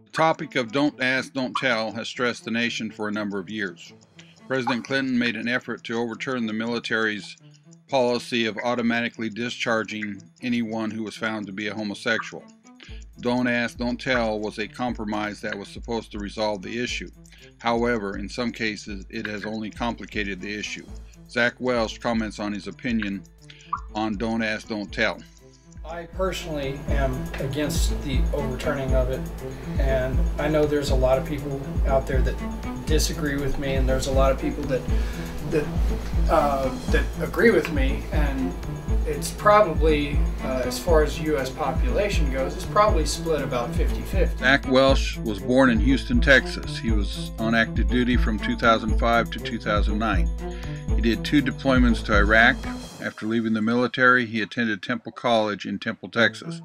The topic of don't ask, don't tell has stressed the nation for a number of years. President Clinton made an effort to overturn the military's policy of automatically discharging anyone who was found to be a homosexual. Don't ask, don't tell was a compromise that was supposed to resolve the issue. However, in some cases, it has only complicated the issue. Zach Welsh comments on his opinion on don't ask, don't tell. I personally am against the overturning of it, and I know there's a lot of people out there that disagree with me, and there's a lot of people that agree with me, and it's probably, as far as U.S. population goes, it's probably split about 50-50. Zach Welsh was born in Houston, Texas. He was on active duty from 2005 to 2009. He did 2 deployments to Iraq. After leaving the military, he attended Temple College in Temple, Texas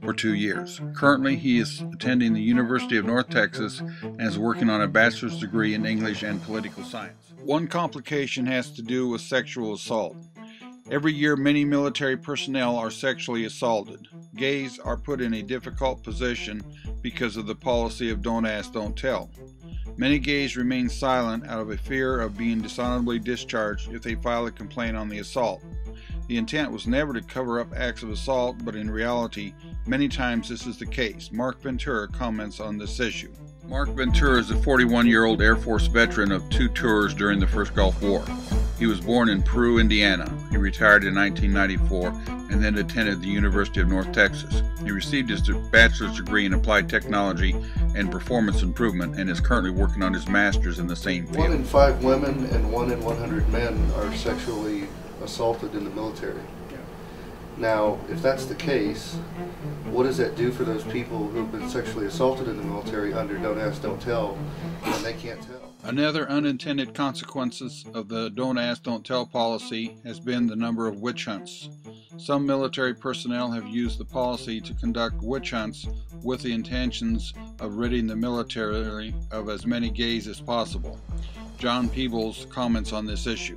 for 2 years. Currently, he is attending the University of North Texas and is working on a bachelor's degree in English and political science. One complication has to do with sexual assault. Every year, many military personnel are sexually assaulted. Gays are put in a difficult position because of the policy of don't ask, don't tell. Many gays remain silent out of a fear of being dishonorably discharged if they file a complaint on the assault. The intent was never to cover up acts of assault, but in reality, many times this is the case. Mark Ventura comments on this issue. Mark Ventura is a 41-year-old Air Force veteran of 2 tours during the first Gulf War. He was born in Peru, Indiana. He retired in 1994 and then attended the University of North Texas. He received his bachelor's degree in applied technology and performance improvement and is currently working on his master's in the same field. 1 in 5 women and 1 in 100 men are sexually assaulted in the military. Now, if that's the case, what does that do for those people who've been sexually assaulted in the military under don't ask, don't tell, when they can't tell? Another unintended consequences of the don't ask, don't tell policy has been the number of witch hunts. Some military personnel have used the policy to conduct witch hunts with the intentions of ridding the military of as many gays as possible. John Peebles comments on this issue.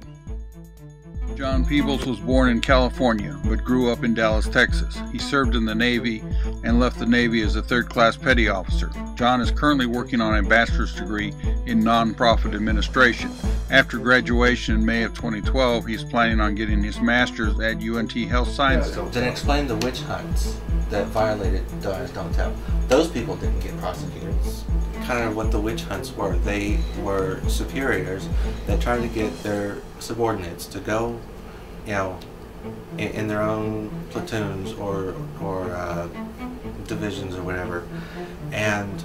John Peebles was born in California, but grew up in Dallas, Texas. He served in the Navy and left the Navy as a 3rd-class petty officer. John is currently working on a bachelor's degree in nonprofit administration. After graduation in May of 2012, he's planning on getting his master's at UNT Health Sciences. Then explain the witch hunts that violated don't ask, don't tell. Those people didn't get prosecuted. Kind of what the witch hunts were. They were superiors that tried to get their subordinates to go, you know, in their own platoons or divisions or whatever, and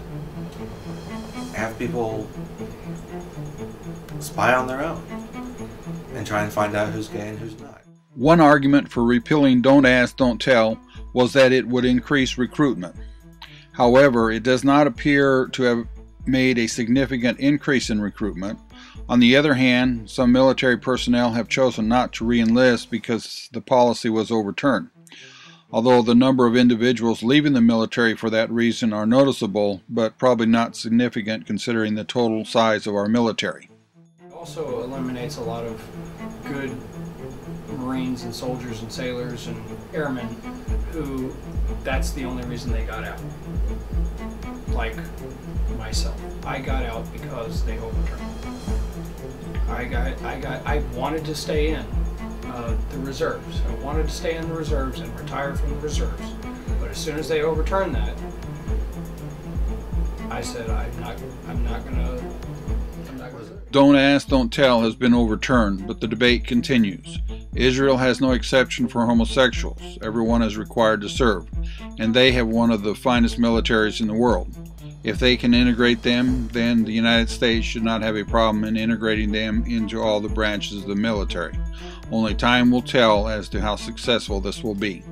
have people spy on their own and try and find out who's gay and who's not. One argument for repealing don't ask, don't tell was that it would increase recruitment. However, it does not appear to have made a significant increase in recruitment. On the other hand, some military personnel have chosen not to re-enlist because the policy was overturned. Although the number of individuals leaving the military for that reason are noticeable, but probably not significant considering the total size of our military. It also eliminates a lot of good Marines and soldiers and sailors and airmen who that's the only reason they got out. Like myself, I got out because they overturned. I wanted to stay in the reserves. I wanted to stay in the reserves and retire from the reserves. But as soon as they overturned that, I said I'm not gonna. Don't ask, don't tell has been overturned, but the debate continues. Israel has no exception for homosexuals. Everyone is required to serve, and they have one of the finest militaries in the world. If they can integrate them, then the United States should not have a problem in integrating them into all the branches of the military. Only time will tell as to how successful this will be.